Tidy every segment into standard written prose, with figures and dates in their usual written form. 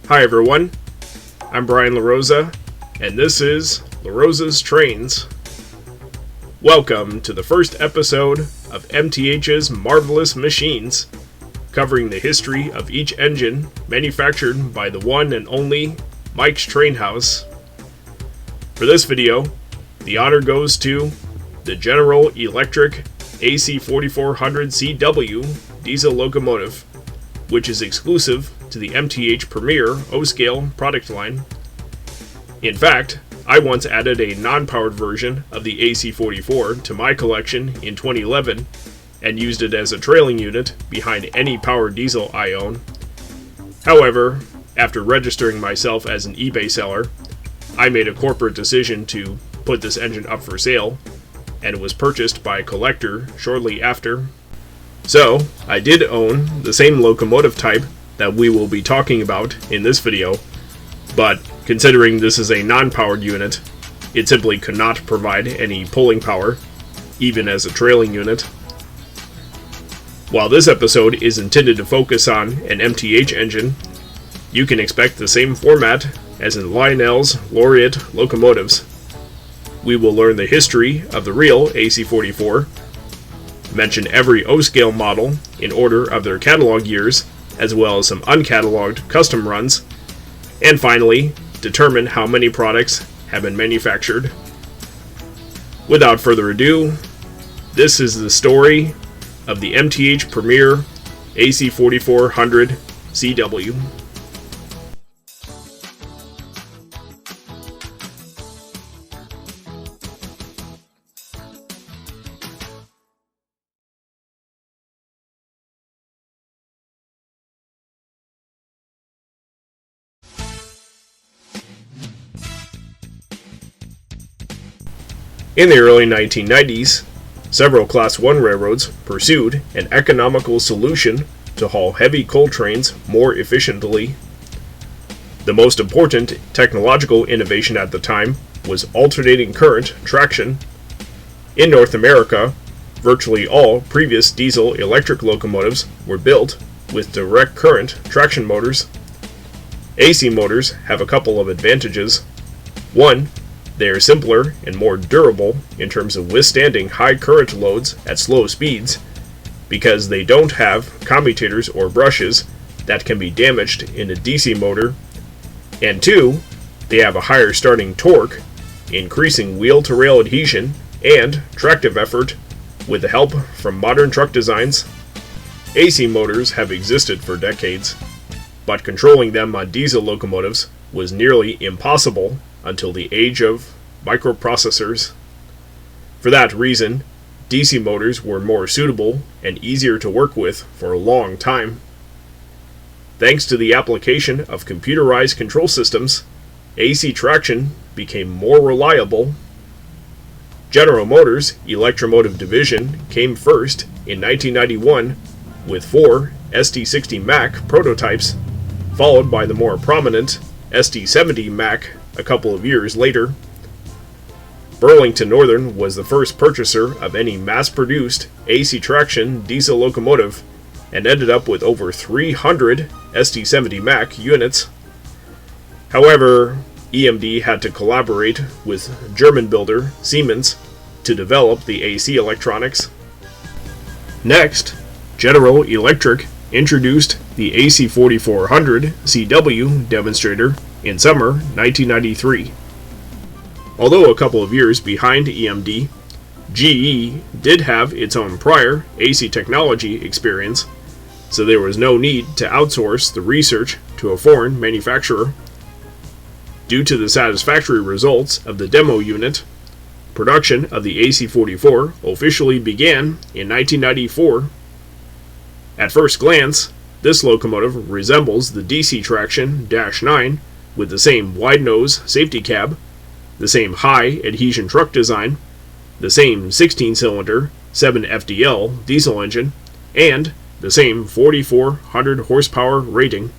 Hi everyone, I'm Brian LaRosa, and this is LaRosa's Trains. Welcome to the first episode of MTH's Marvelous Machines, covering the history of each engine manufactured by the one and only Mike's Train House. For this video, the honor goes to the General Electric AC4400CW diesel locomotive, which is exclusive to the MTH Premier O-Scale product line. In fact, I once added a non-powered version of the AC44 to my collection in 2011 and used it as a trailing unit behind any powered diesel I own. However, after registering myself as an eBay seller, I made a corporate decision to put this engine up for sale, and it was purchased by a collector shortly after. So, I did own the same locomotive type that we will be talking about in this video, but considering this is a non-powered unit, it simply could not provide any pulling power, even as a trailing unit. While this episode is intended to focus on an MTH engine, you can expect the same format as in Lionel's Laureate locomotives. We will learn the history of the real AC44, mention every O-Scale model in order of their catalog years, as well as some uncatalogued custom runs, and finally, determine how many products have been manufactured. Without further ado, this is the story of the MTH Premier AC4400 CW. In the early 1990s, several Class 1 railroads pursued an economical solution to haul heavy coal trains more efficiently. The most important technological innovation at the time was alternating current traction. In North America, virtually all previous diesel-electric locomotives were built with direct current traction motors. AC motors have a couple of advantages. One, they are simpler and more durable in terms of withstanding high current loads at slow speeds, because they don't have commutators or brushes that can be damaged in a DC motor. And two, they have a higher starting torque, increasing wheel-to-rail adhesion and tractive effort with the help from modern truck designs. AC motors have existed for decades, but controlling them on diesel locomotives was nearly impossible until the age of microprocessors. For that reason, DC motors were more suitable and easier to work with for a long time. Thanks to the application of computerized control systems, AC traction became more reliable. General Motors' Electromotive division came first in 1991 with 4 ST60 Mac prototypes, followed by the more prominent ST70 Mac a couple of years later. Burlington Northern was the first purchaser of any mass-produced AC traction diesel locomotive and ended up with over 300 ST70 Mac units. However, EMD had to collaborate with German builder Siemens to develop the AC electronics. Next, General Electric introduced the AC4400 CW demonstrator in summer 1993. Although a couple of years behind EMD, GE did have its own prior AC technology experience, so there was no need to outsource the research to a foreign manufacturer. Due to the satisfactory results of the demo unit, production of the AC44 officially began in 1994. At first glance, this locomotive resembles the DC traction Dash 9 with the same wide-nose safety cab, the same high adhesion truck design, the same 16-cylinder 7FDL diesel engine, and the same 4,400 horsepower rating.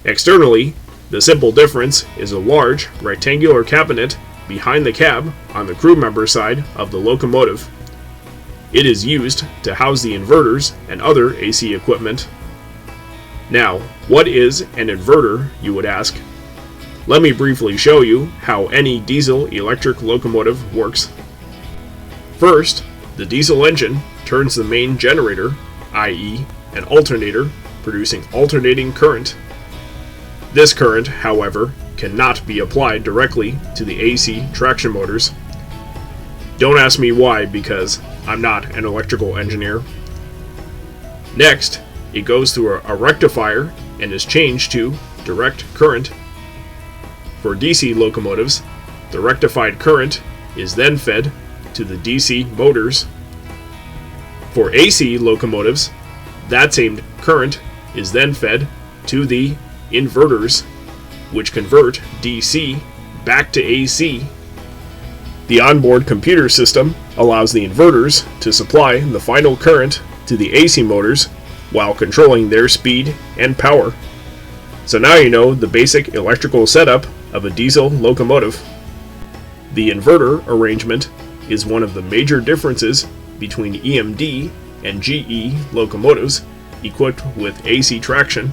Externally, the simple difference is a large rectangular cabinet behind the cab on the crew member side of the locomotive. It is used to house the inverters and other AC equipment. Now, what is an inverter, you would ask? Let me briefly show you how any diesel-electric locomotive works. First, the diesel engine turns the main generator, i.e., an alternator, producing alternating current. This current, however, cannot be applied directly to the AC traction motors. Don't ask me why, because I'm not an electrical engineer. Next, it goes through a rectifier and is changed to direct current. For DC locomotives, the rectified current is then fed to the DC motors. For AC locomotives, that same current is then fed to the inverters, which convert DC back to AC. The onboard computer system allows the inverters to supply the final current to the AC motors while controlling their speed and power. So now you know the basic electrical setup of a diesel locomotive. The inverter arrangement is one of the major differences between EMD and GE locomotives equipped with AC traction.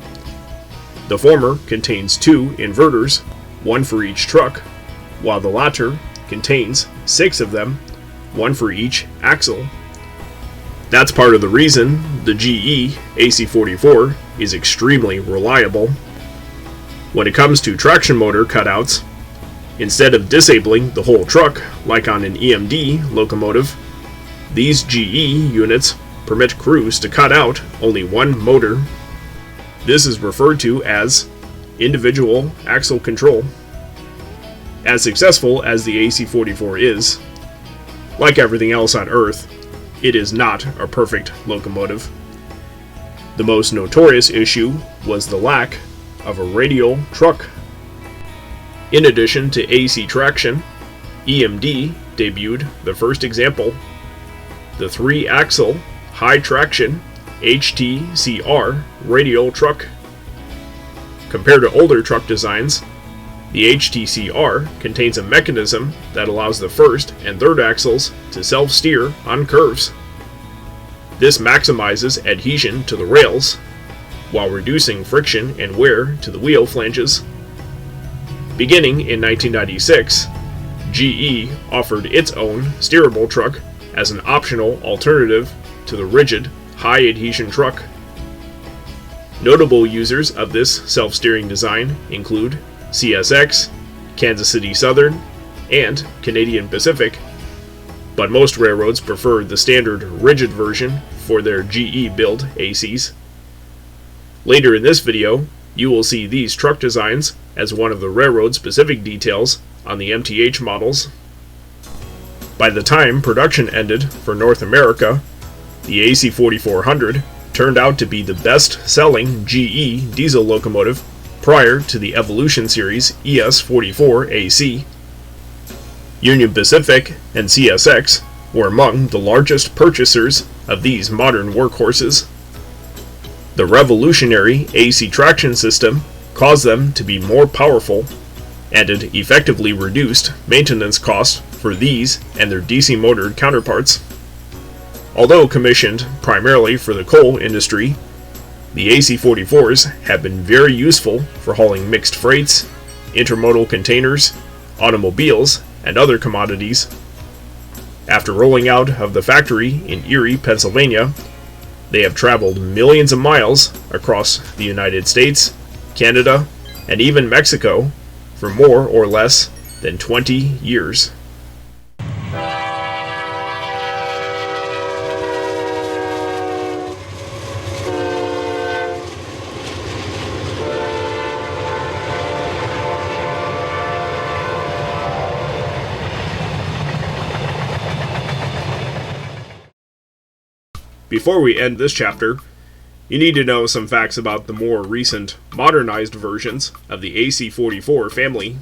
The former contains 2 inverters, one for each truck, while the latter contains 6 of them, one for each axle. That's part of the reason the GE AC44 is extremely reliable. When it comes to traction motor cutouts, instead of disabling the whole truck like on an EMD locomotive, these GE units permit crews to cut out only one motor. This is referred to as individual axle control. As successful as the AC44 is, like everything else on Earth, it is not a perfect locomotive. The most notorious issue was the lack of a radial truck. In addition to AC traction, EMD debuted the first example, the 3-axle high-traction HTCR radial truck. Compared to older truck designs, the HTCR contains a mechanism that allows the first and third axles to self-steer on curves. This maximizes adhesion to the rails, while reducing friction and wear to the wheel flanges. Beginning in 1996, GE offered its own steerable truck as an optional alternative to the rigid, high-adhesion truck. Notable users of this self-steering design include CSX, Kansas City Southern, and Canadian Pacific, but most railroads prefer the standard rigid version for their GE-built ACs. Later in this video, you will see these truck designs as one of the railroad-specific details on the MTH models. By the time production ended for North America, the AC4400 turned out to be the best-selling GE diesel locomotive prior to the Evolution Series ES44 AC. Union Pacific and CSX were among the largest purchasers of these modern workhorses. The revolutionary AC traction system caused them to be more powerful, and it effectively reduced maintenance costs for these and their DC-motored counterparts. Although commissioned primarily for the coal industry, the AC44s have been very useful for hauling mixed freights, intermodal containers, automobiles, and other commodities. After rolling out of the factory in Erie, Pennsylvania, they have traveled millions of miles across the United States, Canada, and even Mexico for more or less than 20 years. Before we end this chapter, you need to know some facts about the more recent, modernized versions of the AC44 family.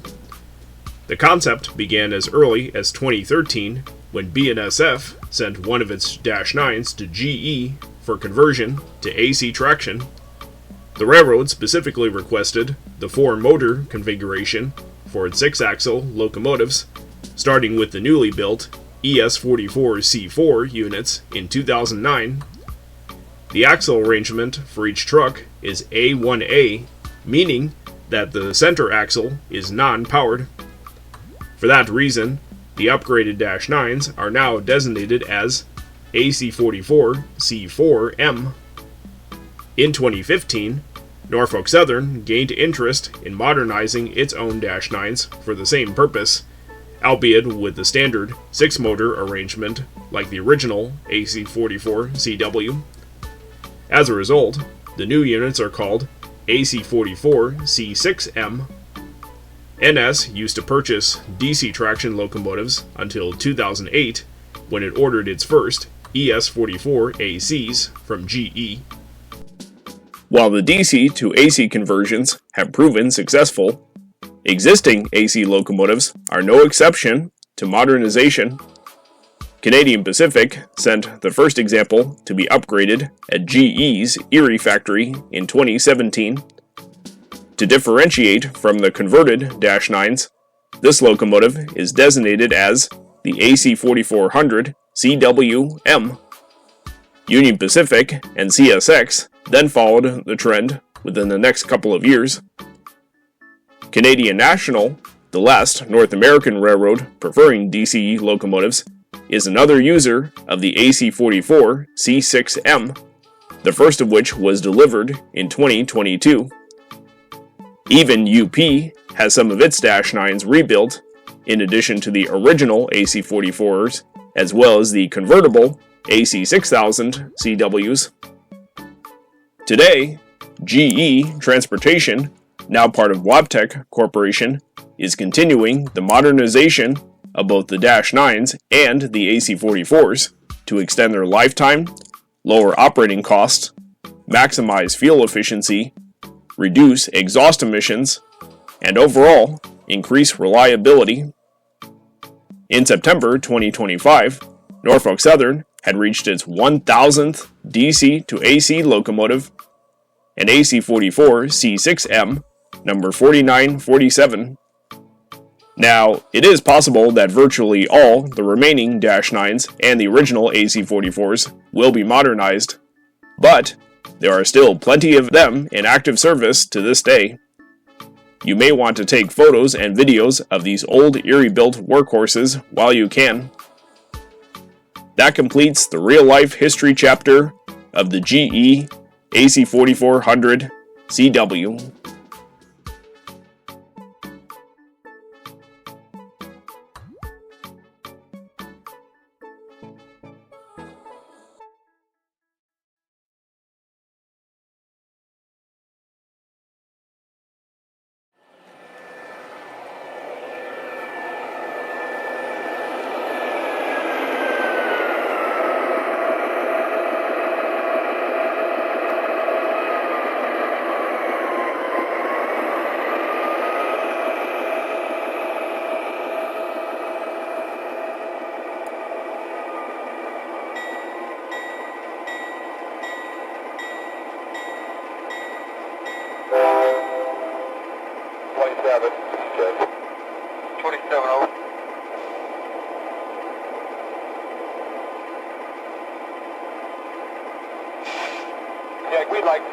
The concept began as early as 2013 when BNSF sent one of its Dash 9s to GE for conversion to AC traction. The railroad specifically requested the 4-motor configuration for its 6-axle locomotives, starting with the newly built ES44C4 units in 2009. The The axle arrangement for each truck is A1A, meaning that the center axle is non-powered. For that reason, the upgraded Dash 9s are now designated as AC44C4M. In 2015, Norfolk Southern gained interest in modernizing its own Dash 9s for the same purpose, albeit with the standard 6-motor arrangement like the original AC44CW. As a result, the new units are called AC44C6M. NS used to purchase DC traction locomotives until 2008, when it ordered its first ES44ACs from GE. While the DC to AC conversions have proven successful, existing AC locomotives are no exception to modernization. Canadian Pacific sent the first example to be upgraded at GE's Erie factory in 2017. To differentiate from the converted Dash 9s, this locomotive is designated as the AC4400 CWM. Union Pacific and CSX then followed the trend within the next couple of years. Canadian National, the last North American railroad preferring DC locomotives, is another user of the AC44 C6M, the first of which was delivered in 2022. Even UP has some of its Dash 9s rebuilt, in addition to the original AC44s, as well as the convertible AC6000 CWs. Today, GE Transportation, now part of Wabtec Corporation, is continuing the modernization of both the Dash 9s and the AC44s to extend their lifetime, lower operating costs, maximize fuel efficiency, reduce exhaust emissions, and overall increase reliability. In September 2025, Norfolk Southern had reached its 1,000th DC to AC locomotive, an AC44 C6M, number 4947. Now, it is possible that virtually all the remaining Dash 9s and the original AC44s will be modernized, but there are still plenty of them in active service to this day. You may want to take photos and videos of these old Erie-built workhorses while you can. That completes the real-life history chapter of the GE AC4400 CW. Yeah, we'd like to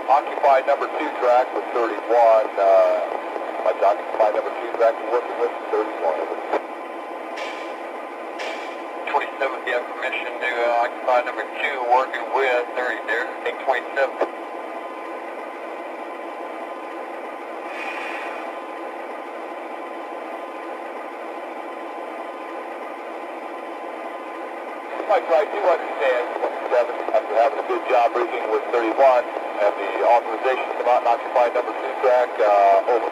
occupy number 2 track with 31. Like to occupy number 2 track and working with 31. 27, you have permission to occupy number 2 working with 30 there. Take 27. Mike Wright, do understand 27 after having a good job bridging with 31 and the authorization to come out and occupy number 2 track, over.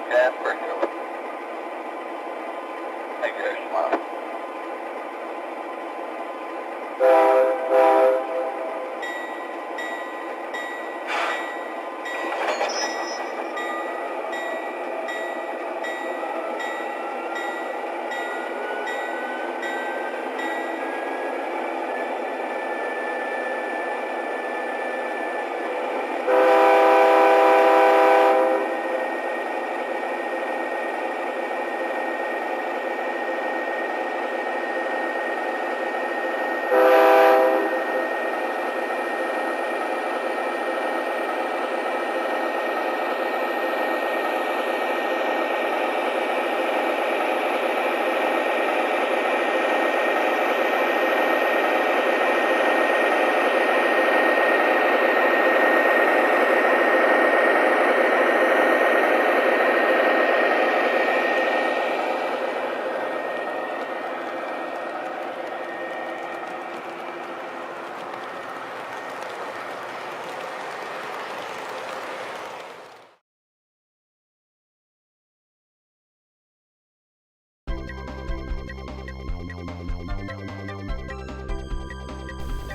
Yeah, that's pretty good. Thank you, smile.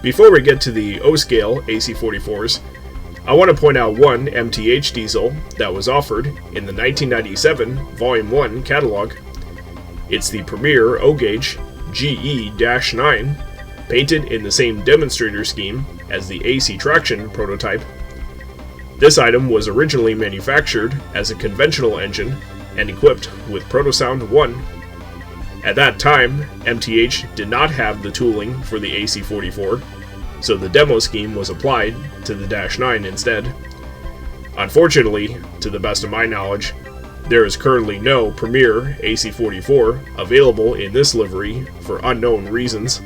Before we get to the O-scale AC-44s, I want to point out one MTH diesel that was offered in the 1997 Volume 1 catalog. It's the Premier O-Gauge GE-9, painted in the same demonstrator scheme as the AC traction prototype. This item was originally manufactured as a conventional engine and equipped with Protosound 1. At that time, MTH did not have the tooling for the AC-44, so the demo scheme was applied to the Dash 9 instead. Unfortunately, to the best of my knowledge, there is currently no Premier AC-44 available in this livery for unknown reasons.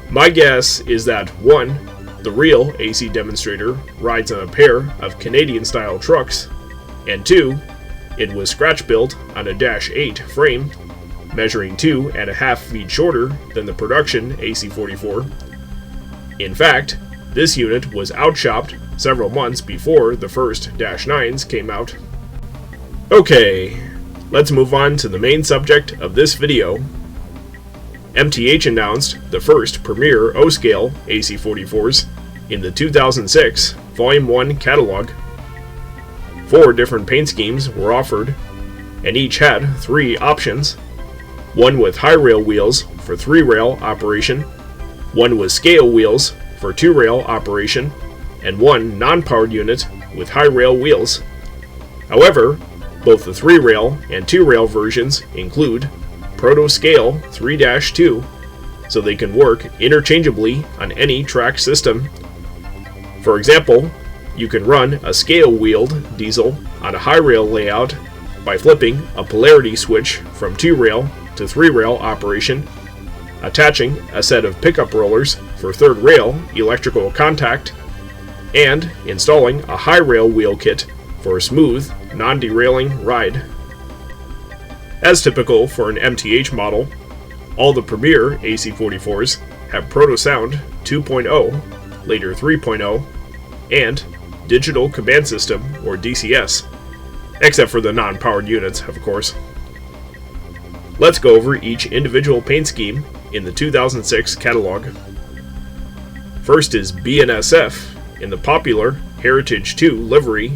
My guess is that 1. The real AC demonstrator rides on a pair of Canadian-style trucks, and 2. It was scratch-built on a Dash 8 frame, measuring 2.5 feet shorter than the production AC-44. In fact, this unit was outshopped several months before the first Dash 9s came out. Okay, let's move on to the main subject of this video. MTH announced the first Premier O-scale AC-44s in the 2006 Volume 1 catalog. 4 different paint schemes were offered, and each had 3 options. One with high rail wheels for 3-rail operation, one with scale wheels for 2-rail operation, and one non-powered unit with high rail wheels. However, both the 3-rail and 2-rail versions include Proto Scale 3-2, so they can work interchangeably on any track system. For example, you can run a scale-wheeled diesel on a high rail layout by flipping a polarity switch from 2-rail to 3-rail operation, attaching a set of pickup rollers for 3rd rail electrical contact, and installing a high rail wheel kit for a smooth, non-derailing ride. As typical for an MTH model, all the Premier AC-44s have Protosound 2.0, later 3.0, and Digital Command System, or DCS, except for the non-powered units, of course. Let's go over each individual paint scheme in the 2006 catalog. First is BNSF in the popular Heritage 2 livery.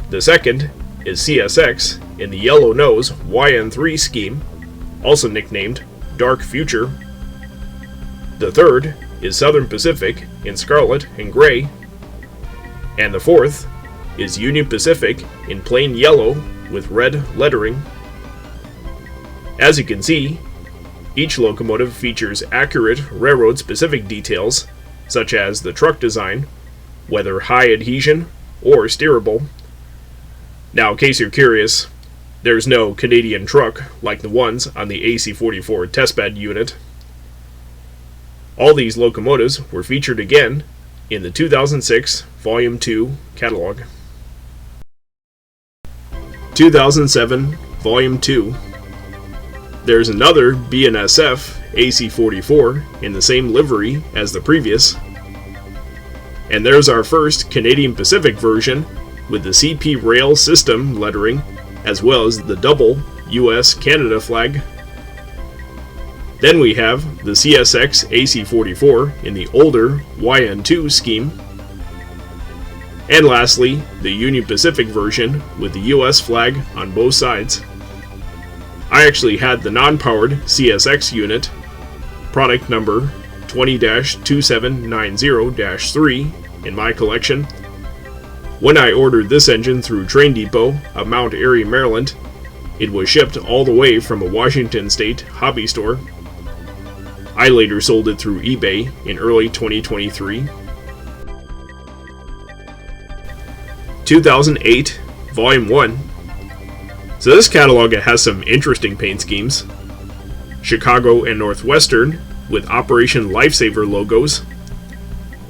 The second is CSX in the yellow nose YN3 scheme, also nicknamed Dark Future. The third is Southern Pacific in scarlet and gray. And the fourth is Union Pacific in plain yellow with red lettering. As you can see, each locomotive features accurate railroad-specific details, such as the truck design, whether high adhesion or steerable. Now, in case you're curious, there's no Canadian truck like the ones on the AC-44 testbed unit. All these locomotives were featured again in the 2006 Volume 2 catalog. 2007 Volume 2. There's another BNSF AC-44 in the same livery as the previous. And there's our first Canadian Pacific version with the CP Rail System lettering, as well as the double US-Canada flag. Then we have the CSX AC-44 in the older YN2 scheme. And lastly, the Union Pacific version with the US flag on both sides. I actually had the non-powered CSX unit, product number 20-2790-3, in my collection. When I ordered this engine through Train Depot of Mount Airy, Maryland, it was shipped all the way from a Washington State hobby store. I later sold it through eBay in early 2023. 2008 Volume 1. So this catalog has some interesting paint schemes. Chicago and Northwestern with Operation Lifesaver logos.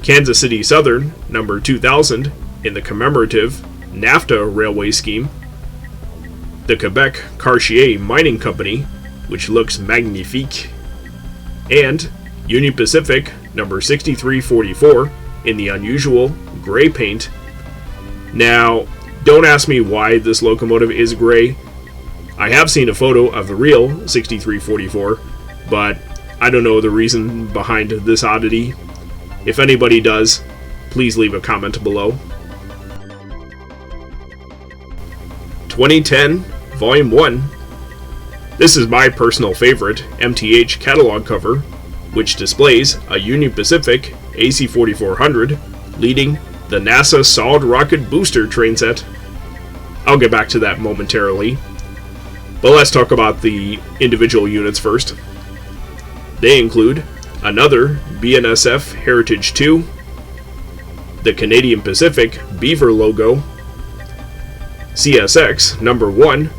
Kansas City Southern, number 2000, in the commemorative NAFTA railway scheme. The Quebec Cartier Mining Company, which looks magnifique. And Union Pacific, number 6344, in the unusual gray paint. Now, don't ask me why this locomotive is gray. I have seen a photo of the real 6344, but I don't know the reason behind this oddity. If anybody does, please leave a comment below. 2010, Volume 1. This is my personal favorite MTH catalog cover, which displays a Union Pacific AC-4400 leading the NASA Solid Rocket Booster train set. I'll get back to that momentarily, but let's talk about the individual units first. They include another BNSF Heritage 2, the Canadian Pacific Beaver logo, CSX number 1,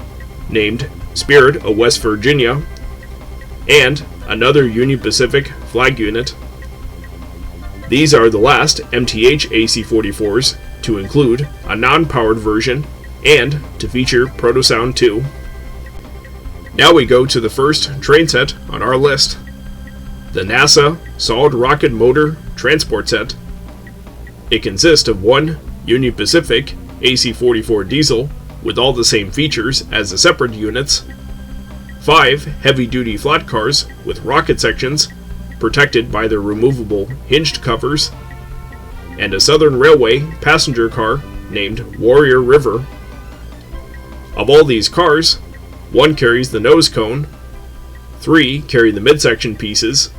named Spirit of West Virginia, and another Union Pacific flag unit. These are the last MTH AC-44s to include a non-powered version and to feature Protosound 2. Now we go to the first train set on our list, the NASA Solid Rocket Motor Transport Set. It consists of one Union Pacific AC-44 diesel with all the same features as the separate units, 5 heavy-duty flat cars with rocket sections protected by their removable hinged covers, and a Southern Railway passenger car named Warrior River. Of all these cars, 1 carries the nose cone, 3 carry the midsection pieces,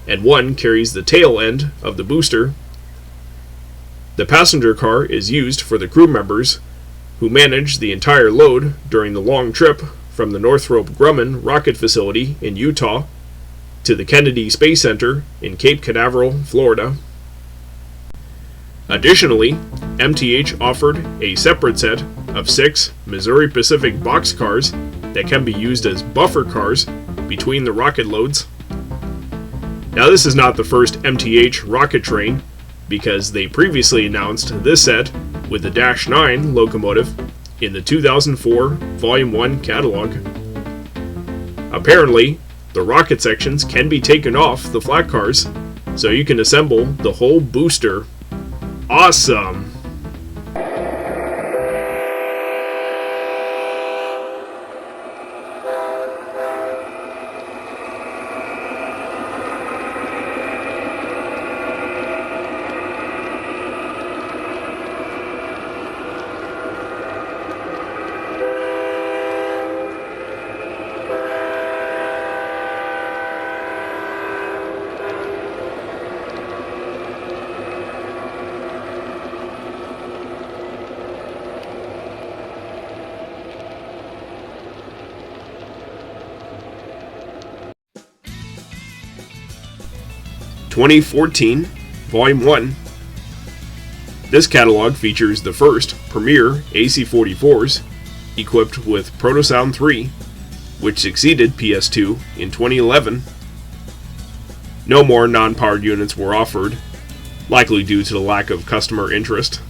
and 1 carries the tail end of the booster. The passenger car is used for the crew members who manage the entire load during the long trip from the Northrop Grumman rocket facility in Utah to the Kennedy Space Center in Cape Canaveral, Florida. Additionally, MTH offered a separate set of 6 Missouri Pacific boxcars that can be used as buffer cars between the rocket loads. Now, this is not the first MTH rocket train, because they previously announced this set with the Dash 9 locomotive in the 2004 Volume 1 catalog. Apparently, the rocket sections can be taken off the flat cars, so you can assemble the whole booster. Awesome! (2014) Volume 1. This catalog features the first premier AC-44s equipped with Protosound 3, which succeeded PS2 in 2011. No more non-powered units were offered, likely due to the lack of customer interest.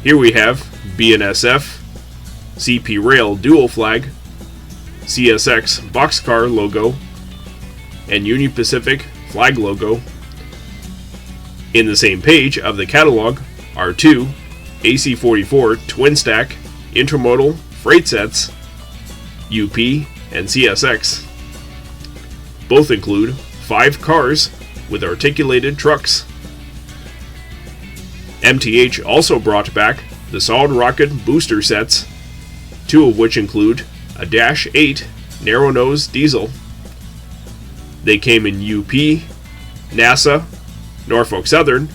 Here we have BNSF, CP Rail dual flag, CSX boxcar logo, and Union Pacific flag logo. In the same page of the catalog are 2 AC-44 twin stack intermodal freight sets, UP and CSX. Both include 5 cars with articulated trucks. MTH also brought back the Solid Rocket booster sets, 2 of which include a Dash 8 narrow nose diesel. They came in UP, NASA, Norfolk Southern,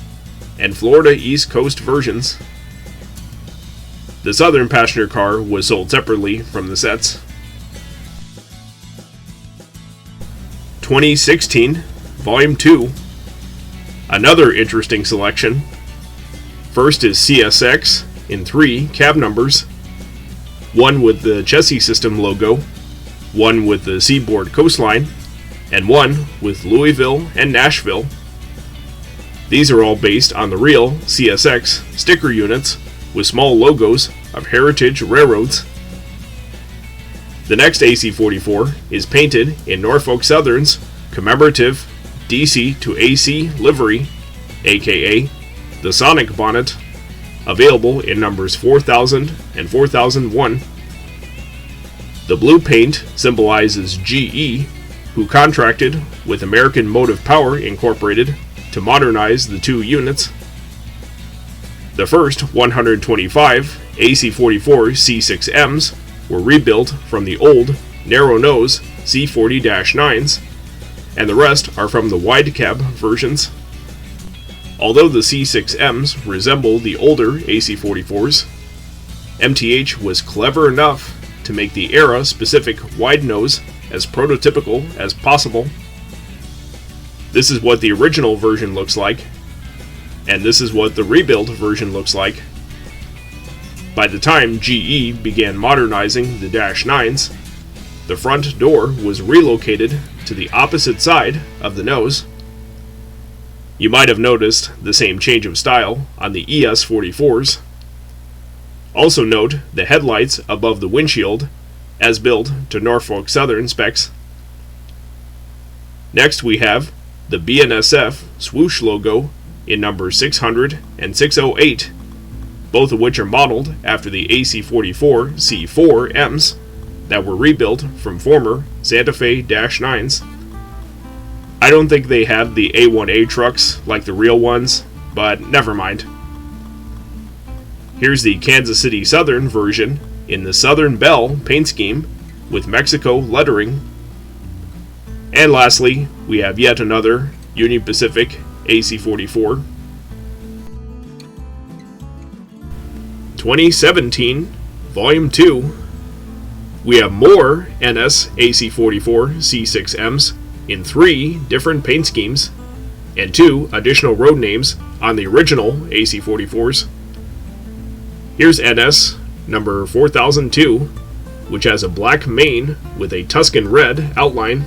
and Florida East Coast versions. The Southern passenger car was sold separately from the sets. 2016, Volume 2. Another interesting selection. First is CSX in 3 cab numbers, 1 with the Chessie System logo, 1 with the Seaboard Coastline, and 1 with Louisville and Nashville. These are all based on the real CSX sticker units with small logos of heritage railroads. The next AC-44 is painted in Norfolk Southern's commemorative DC to AC livery, aka the Sonic Bonnet, available in numbers 4000 and 4001. The blue paint symbolizes GE, who contracted with American Motive Power Incorporated to modernize the two units. The first 125 AC-44 C6Ms were rebuilt from the old narrow-nose C40-9s, and the rest are from the wide-cab versions. Although the C6Ms resemble the older AC-44s, MTH was clever enough to make the era-specific wide nose as prototypical as possible. This is what the original version looks like, and this is what the rebuild version looks like. By the time GE began modernizing the Dash 9s, the front door was relocated to the opposite side of the nose. You might have noticed the same change of style on the ES-44s. Also note the headlights above the windshield, as built to Norfolk Southern specs. Next we have the BNSF swoosh logo in numbers 600 and 608, both of which are modeled after the AC-44 C4Ms that were rebuilt from former Santa Fe Dash 9s. I don't think they had the A1A trucks like the real ones, but never mind. Here's the Kansas City Southern version in the Southern Belle paint scheme with Mexico lettering. And lastly, we have yet another Union Pacific AC-44. 2017, Volume 2. We have more NS AC-44 C6Ms in 3 different paint schemes and 2 additional road names on the original AC-44s. Here's NS number 4002, which has a black mane with a Tuscan red outline.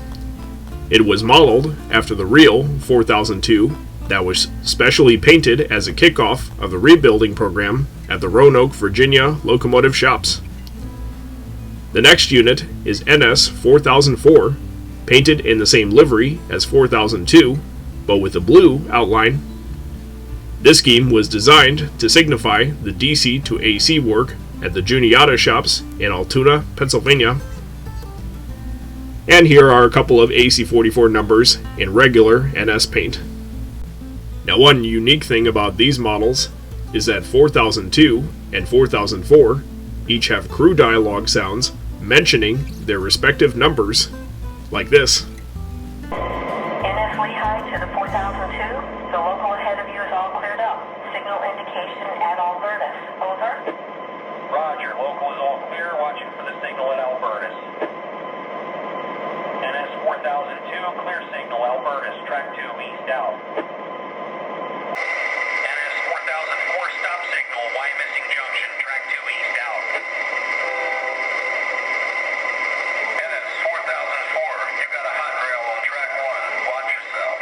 It was modeled after the real 4002 that was specially painted as a kickoff of the rebuilding program at the Roanoke, Virginia locomotive shops. The next unit is NS 4004, painted in the same livery as 4002, but with a blue outline. This scheme was designed to signify the DC to AC work at the Juniata shops in Altoona, Pennsylvania. And here are a couple of AC-44 numbers in regular NS paint. Now, one unique thing about these models is that 4002 and 4004 each have crew dialogue sounds mentioning their respective numbers, like this. NS Lehigh to the 4002. The local ahead of you is all cleared up. Signal indication at Albertus. Over. Roger. Local is all clear. Watching for the signal at Albertus. NS 4002, clear signal, Albertus. Track 2, east out. NS 4004, stop signal, Y missing junction. Track 2, east out. NS 4004, you've got a hot rail on track 1. Watch yourself.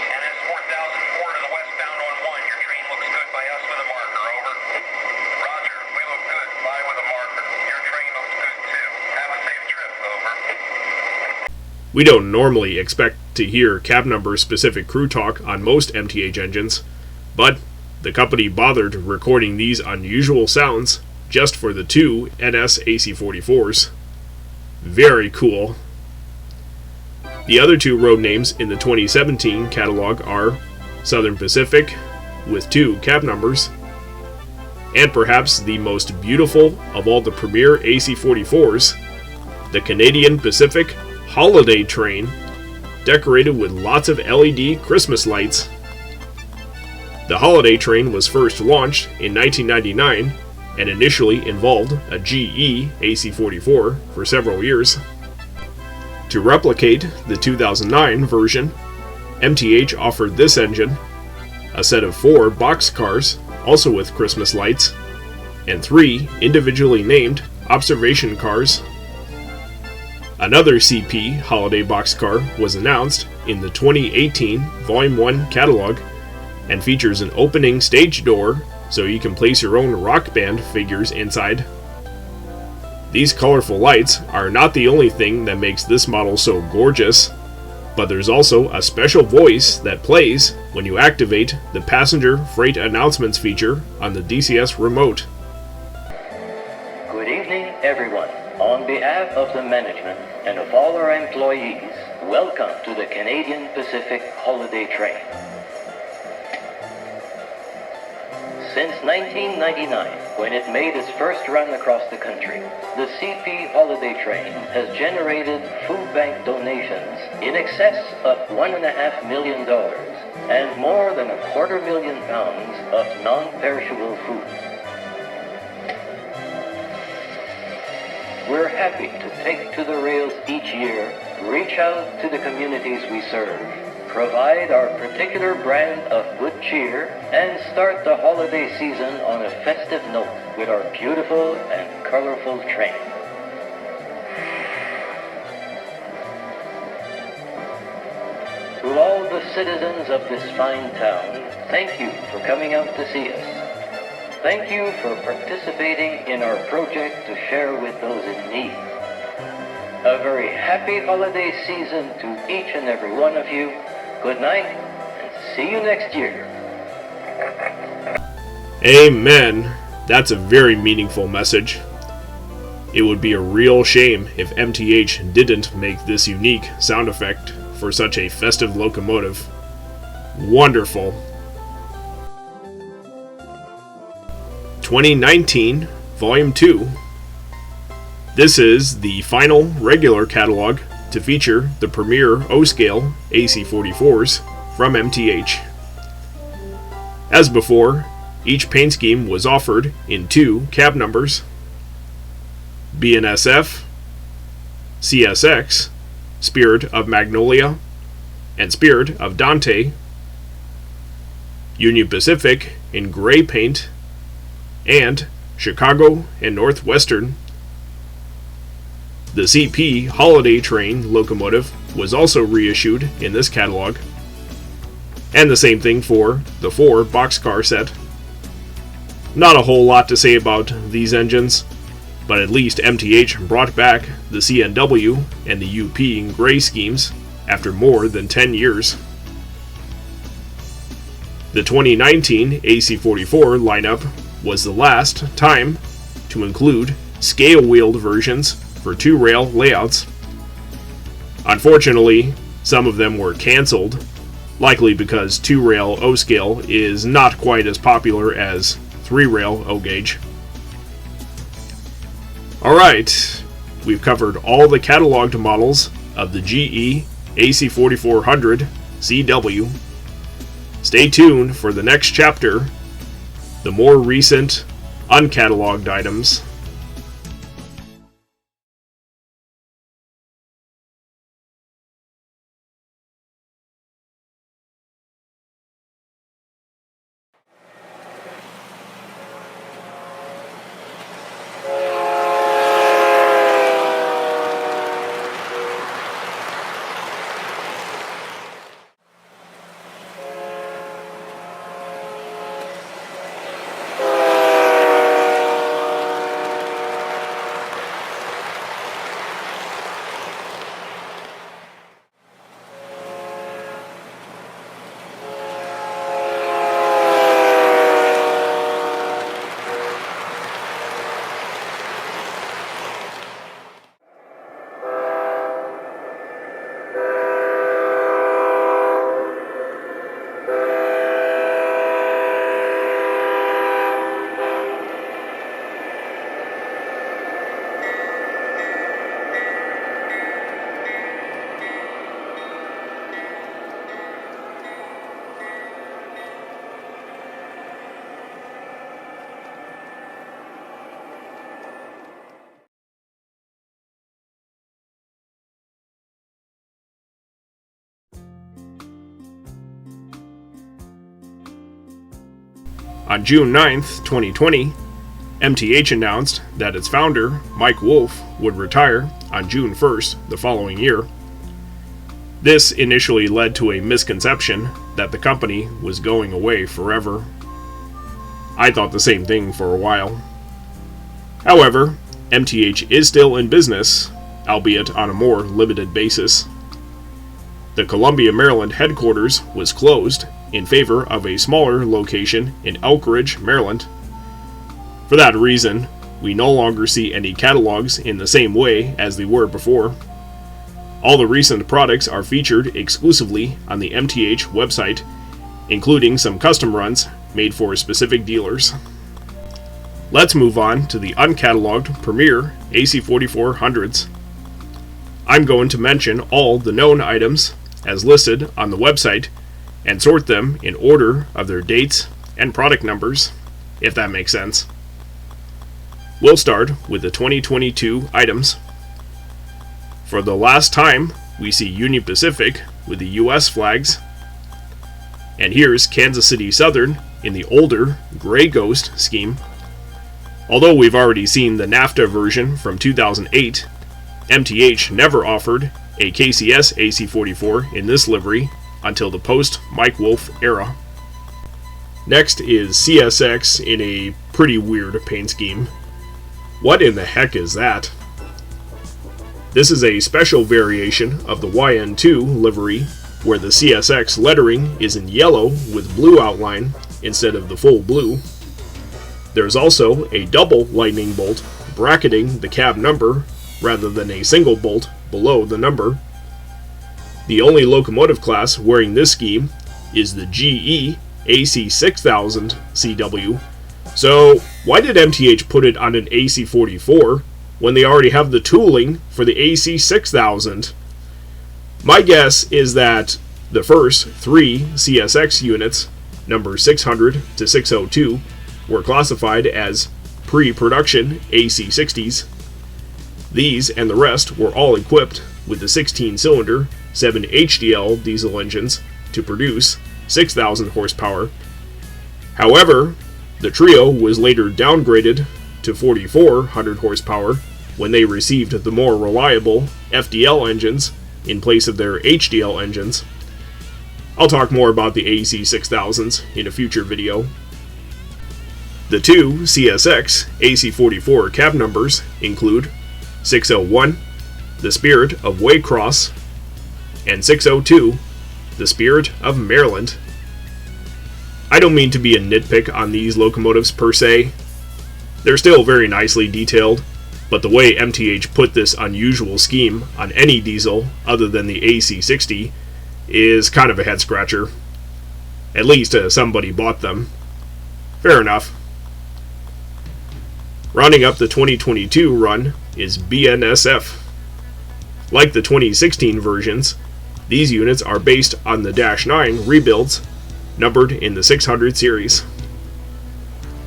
NS 4004 to the westbound on 1. Your train looks good by us with a marker. Over. Roger. We look good. By with a marker. Your train looks good too. Have a safe trip. Over. We don't normally expect to hear cab number specific crew talk on most MTH engines, but the company bothered recording these unusual sounds just for the 2 NS AC-44s. Very cool. The other 2 road names in the 2017 catalog are Southern Pacific, with 2 cab numbers, and perhaps the most beautiful of all the premier AC-44s, the Canadian Pacific Holiday Train, decorated with lots of LED Christmas lights. The Holiday Train was first launched in 1999 and initially involved a GE AC-44 for several years. To replicate the 2009 version, MTH offered this engine, a set of 4 boxcars, also with Christmas lights, and 3 individually named observation cars. Another CP holiday boxcar was announced in the 2018 Volume 1 catalog and features an opening stage door so you can place your own rock band figures inside. These colorful lights are not the only thing that makes this model so gorgeous, but there's also a special voice that plays when you activate the passenger freight announcements feature on the DCS remote. everyone. On behalf of the management and of all our employees, welcome to the Canadian Pacific Holiday Train. Since 1999, when it made its first run across the country, the CP Holiday Train has generated food bank donations in excess of $1.5 million and more than 250,000 pounds of non-perishable food. We're happy to take to the rails each year, reach out to the communities we serve, provide our particular brand of good cheer, and start the holiday season on a festive note with our beautiful and colorful train. To all the citizens of this fine town, thank you for coming out to see us. Thank you for participating in our project to share with those in need. A very happy holiday season to each and every one of you. Good night, and see you next year. Amen. That's a very meaningful message. It would be a real shame if MTH didn't make this unique sound effect for such a festive locomotive. Wonderful. 2019, Volume 2. This is the final regular catalog to feature the premier O-scale AC-44s from MTH. As before, each paint scheme was offered in 2 cab numbers: BNSF, CSX, Spirit of Magnolia, and Spirit of Dante, Union Pacific in gray paint, and Chicago and Northwestern. The CP Holiday Train locomotive was also reissued in this catalog, and the same thing for the 4 boxcar set. Not a whole lot to say about these engines, but at least MTH brought back the CNW and the UP in gray schemes after more than 10 years. The 2019 AC-44 lineup was the last time to include scale-wheeled versions for 2-rail layouts. Unfortunately, some of them were cancelled, likely because 2-rail O-scale is not quite as popular as 3-rail O-gauge. Alright, we've covered all the cataloged models of the GE AC-4400 CW. Stay tuned for the next chapter, the more recent, uncatalogued items. On June 9th, 2020, MTH announced that its founder, Mike Wolf, would retire on June 1st the following year. This initially led to a misconception that the company was going away forever. I thought the same thing for a while. However, MTH is still in business, albeit on a more limited basis. The Columbia, Maryland headquarters was closed in favor of a smaller location in Elk Ridge, Maryland. For that reason, we no longer see any catalogs in the same way as they were before. All the recent products are featured exclusively on the MTH website, including some custom runs made for specific dealers. Let's move on to the uncatalogued Premier AC4400s. I'm going to mention all the known items as listed on the website and sort them in order of their dates and product numbers, if that makes sense. We'll start with the 2022 items. For the last time, we see Union Pacific with the US flags. And here's Kansas City Southern in the older Gray Ghost scheme. Although we've already seen the NAFTA version from 2008, MTH never offered a KCS AC44 in this livery until the post-Mike Wolfe era. Next is CSX in a pretty weird paint scheme. What in the heck is that? This is a special variation of the YN2 livery, where the CSX lettering is in yellow with blue outline instead of the full blue. There's also a double lightning bolt bracketing the cab number rather than a single bolt below the number. The only locomotive class wearing this scheme is the GE AC6000 CW. So why did MTH put it on an AC44 when they already have the tooling for the AC6000? My guess is that the first 3 CSX units, numbers 600 to 602, were classified as pre-production AC60s. These and the rest were all equipped with the 16-cylinder 7 HDL diesel engines to produce 6,000 horsepower. However, the trio was later downgraded to 4,400 horsepower when they received the more reliable FDL engines in place of their HDL engines. I'll talk more about the AC6000s in a future video. The 2 CSX AC44 cab numbers include 601, the Spirit of Waycross, and 602, the Spirit of Maryland. I don't mean to be a nitpick on these locomotives per se. They're still very nicely detailed, but the way MTH put this unusual scheme on any diesel other than the AC60 is kind of a head scratcher. At least somebody bought them. Fair enough. Rounding up the 2022 run is BNSF. Like the 2016 versions, these units are based on the Dash 9 rebuilds, numbered in the 600 series.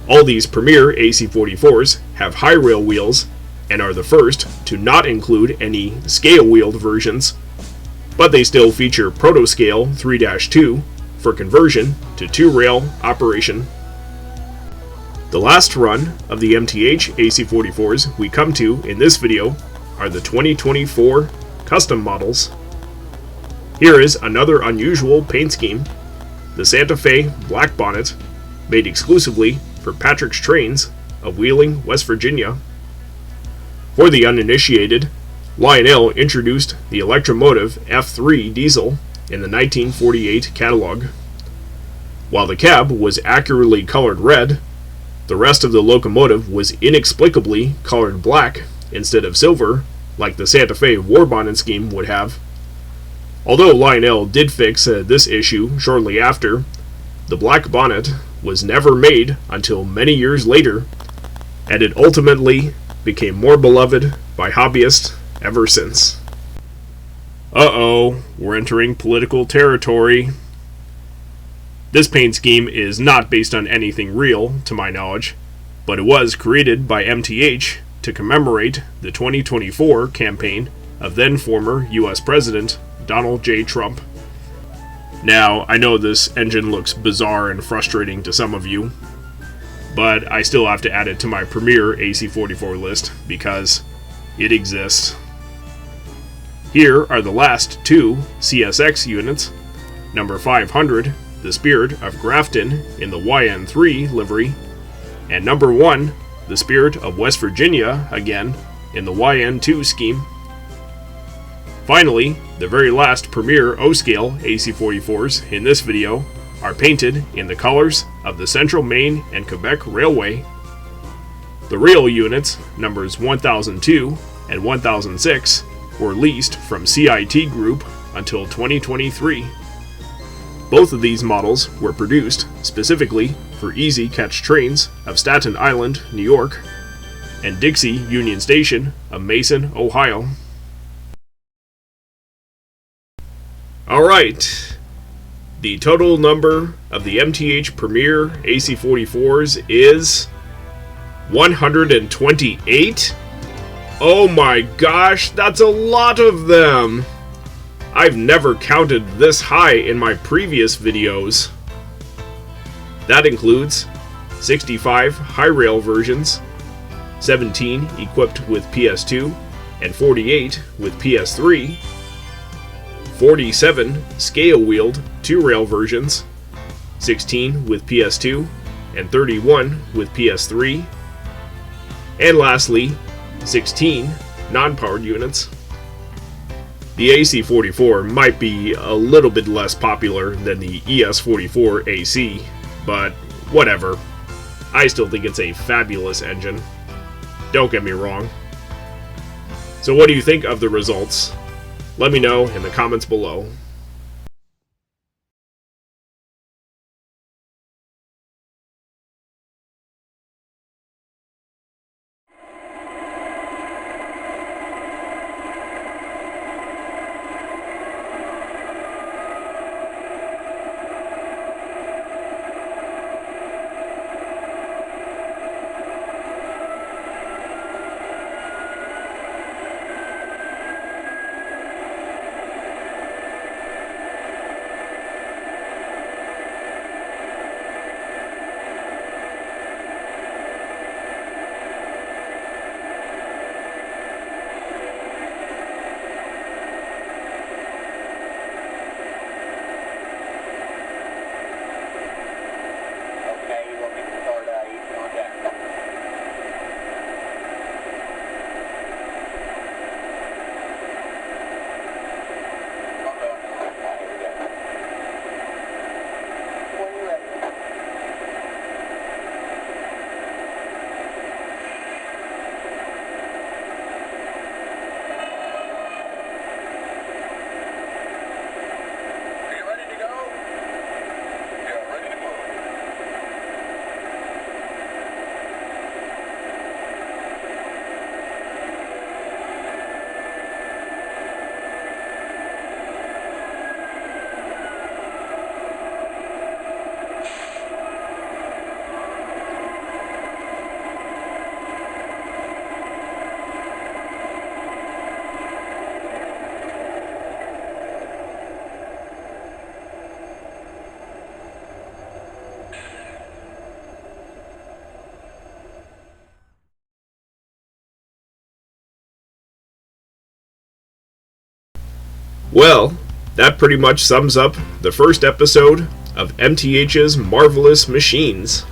All these Premier AC44s have high rail wheels and are the first to not include any scale-wheeled versions, but they still feature Protoscale 3-2 for conversion to 2-rail operation. The last run of the MTH AC44s we come to in this video are the 2024 custom models. Here is another unusual paint scheme, the Santa Fe Black Bonnet, made exclusively for Patrick's Trains of Wheeling, West Virginia. For the uninitiated, Lionel introduced the Electromotive F3 diesel in the 1948 catalog. While the cab was accurately colored red, the rest of the locomotive was inexplicably colored black instead of silver, like the Santa Fe War Bonnet scheme would have. Although Lionel did fix this issue shortly after, the black bonnet was never made until many years later, and it ultimately became more beloved by hobbyists ever since. Uh-oh, we're entering political territory. This paint scheme is not based on anything real, to my knowledge, but it was created by MTH to commemorate the 2024 campaign of then-former US President Donald J. Trump. Now, I know this engine looks bizarre and frustrating to some of you, but I still have to add it to my Premier AC44 list because it exists. Here are the last 2 CSX units, number 500, the Spirit of Grafton in the YN3 livery, and number 1, the Spirit of West Virginia, again, in the YN2 scheme. Finally, the very last Premier O-Scale AC44s in this video are painted in the colors of the Central Maine and Quebec Railway. The real units, numbers 1002 and 1006, were leased from CIT Group until 2023. Both of these models were produced specifically for Easy Catch trains of Staten Island, New York, and Dixie Union Station of Mason, Ohio. Alright, the total number of the MTH Premier AC-44s is 128? Oh my gosh, that's a lot of them! I've never counted this high in my previous videos. That includes 65 high-rail versions, 17 equipped with PS2, and 48 with PS3, 47 scale-wheeled 2-rail versions, 16 with PS2, and 31 with PS3, and lastly, 16 non-powered units. The AC-44 might be a little bit less popular than the ES-44 AC, but whatever. I still think it's a fabulous engine. Don't get me wrong. So what do you think of the results? Let me know in the comments below. Well, that pretty much sums up the first episode of MTH's Marvelous Machines.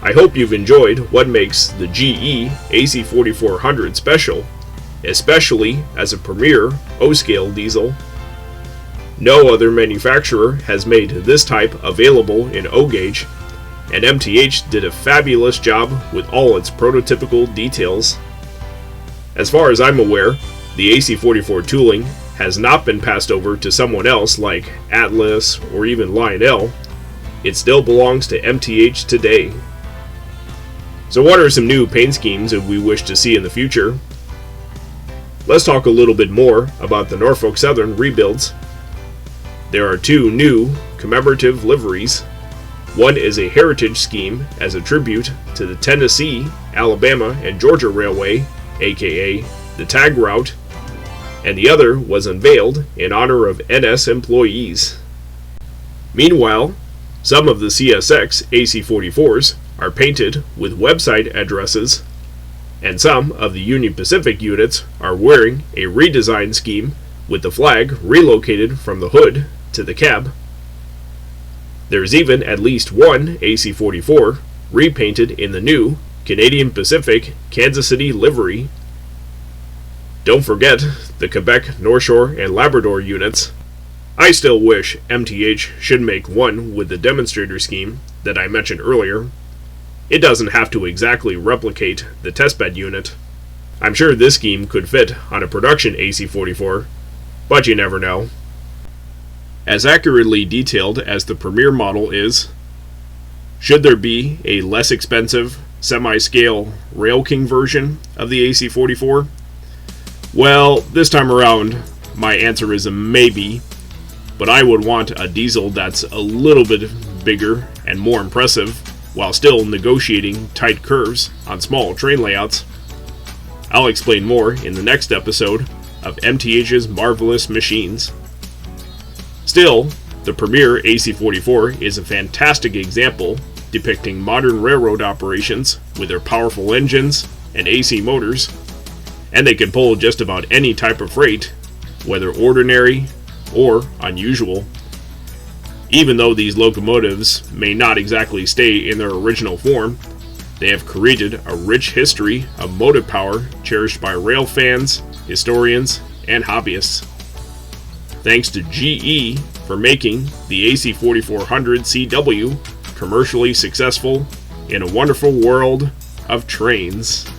I hope you've enjoyed what makes the GE AC-4400 special, especially as a premier O-scale diesel. No other manufacturer has made this type available in O-gauge, and MTH did a fabulous job with all its prototypical details. As far as I'm aware, the AC-44 tooling has not been passed over to someone else like Atlas or even Lionel. It still belongs to MTH today. So what are some new paint schemes that we wish to see in the future? Let's talk a little bit more about the Norfolk Southern rebuilds. There are two new commemorative liveries. One is a heritage scheme as a tribute to the Tennessee, Alabama, and Georgia Railway, aka the Tag Route, and the other was unveiled in honor of NS employees. Meanwhile, some of the CSX AC-44s are painted with website addresses, and some of the Union Pacific units are wearing a redesigned scheme with the flag relocated from the hood to the cab. There's even at least one AC-44 repainted in the new Canadian Pacific Kansas City livery. Don't forget the Quebec, North Shore, and Labrador units. I still wish MTH should make one with the demonstrator scheme that I mentioned earlier. it doesn't have to exactly replicate the testbed unit. I'm sure this scheme could fit on a production AC-44, but you never know. As accurately detailed as the Premier model is, should there be a less expensive, semi-scale Rail King version of the AC-44? Well, this time around, my answer is a maybe, but I would want a diesel that's a little bit bigger and more impressive, while still negotiating tight curves on small train layouts. I'll explain more in the next episode of MTH's Marvelous Machines. Still, the Premier AC-44 is a fantastic example depicting modern railroad operations with their powerful engines and AC motors, and they can pull just about any type of freight, whether ordinary or unusual. Even though these locomotives may not exactly stay in their original form, they have created a rich history of motive power cherished by rail fans, historians, and hobbyists. Thanks to GE for making the AC-4400 CW commercially successful in a wonderful world of trains.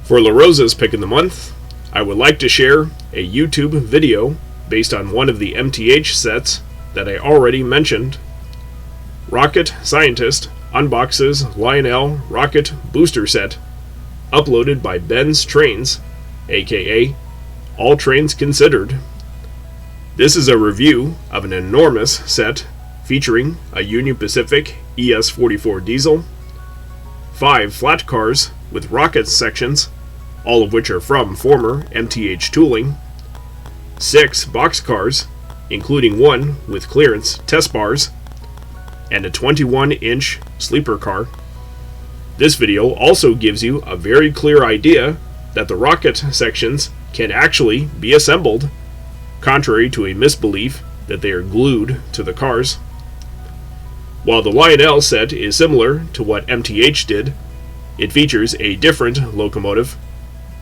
For La Rosa's Pick of the Month, I would like to share a YouTube video based on one of the MTH sets that I already mentioned. Rocket Scientist unboxes Lionel Rocket Booster Set, uploaded by Ben's Trains, aka All Trains Considered. This is a review of an enormous set featuring a Union Pacific ES-44 diesel, 5 flat cars with rocket sections, all of which are from former MTH tooling, 6 boxcars, including one with clearance test bars, and a 21-inch sleeper car. This video also gives you a very clear idea that the rocket sections can actually be assembled, contrary to a misbelief that they are glued to the cars. While the Lionel set is similar to what MTH did, it features a different locomotive,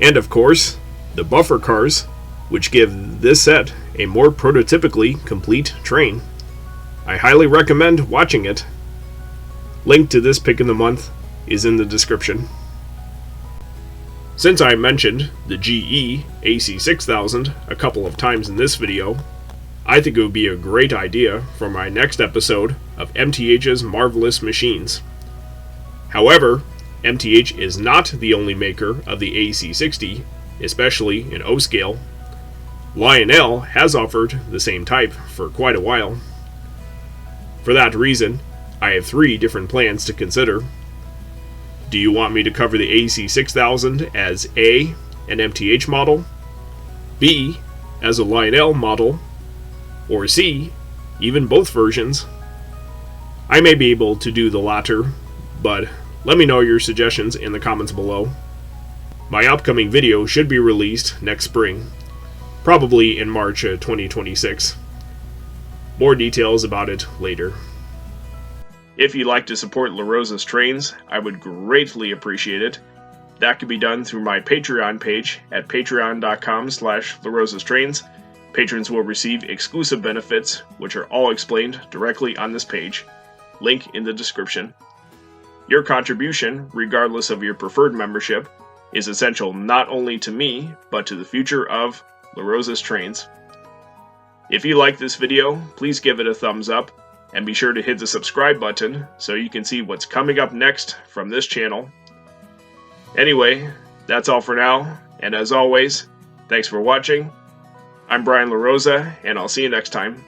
and of course, the buffer cars, which give this set a more prototypically complete train. I highly recommend watching it. Link to this pick of the month is in the description. Since I mentioned the GE AC6000 a couple of times in this video, I think it would be a great idea for my next episode of MTH's Marvelous Machines. However, MTH is not the only maker of the AC60, especially in O-scale. Lionel has offered the same type for quite a while. For that reason, I have 3 different plans to consider. Do you want me to cover the AC6000 as A, an MTH model, B, as a Lionel model, or C, even both versions? I may be able to do the latter, but let me know your suggestions in the comments below. My upcoming video should be released next spring, probably in March 2026. More details about it later. If you'd like to support La Rosa's Trains, I would greatly appreciate it. That can be done through my Patreon page at patreon.com/LaRosasTrains. Patrons will receive exclusive benefits, which are all explained directly on this page. Link in the description. Your contribution, regardless of your preferred membership, is essential not only to me, but to the future of La Rosa's Trains. If you like this video, please give it a thumbs up, and be sure to hit the subscribe button so you can see what's coming up next from this channel. Anyway, that's all for now, and as always, thanks for watching. I'm Brian La Rosa, and I'll see you next time.